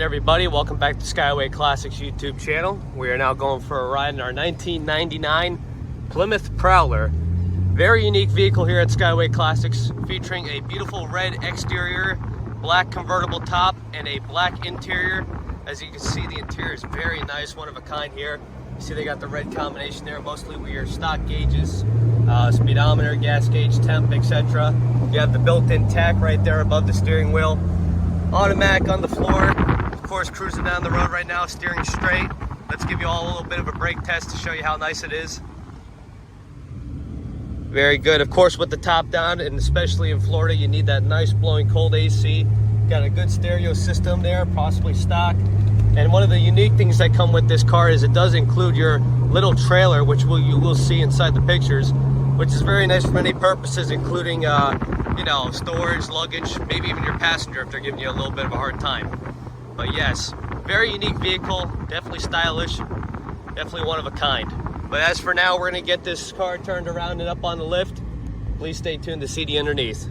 everybody, welcome back to Skyway Classics YouTube channel. We are now going for a ride in our 1999 Plymouth Prowler. Very unique vehicle here at Skyway Classics, featuring a beautiful red exterior, black convertible top, and a black interior. As you can see, the interior is very nice, one of a kind here. You see they got the red combination there, mostly with your stock gauges, speedometer, gas gauge, temp, etc. You have the built-in tack right there above the steering wheel. Automatic on the floor. Of course, cruising down the road right now, steering straight. Let's give you all a little bit of a brake test to show you how nice it is. Very good. Of course, with the top down, and especially in Florida, you need that nice blowing cold AC. Got a good stereo system there, possibly stock. And one of the unique things that come with this car is it does include your little trailer, which you will see inside the pictures, which is very nice for many purposes, including you know, storage, luggage, maybe even your passenger if they're giving you a little bit of a hard time. But yes, very unique vehicle, definitely stylish, definitely one of a kind. But as for now, we're gonna get this car turned around and up on the lift. Please stay tuned to see the underneath.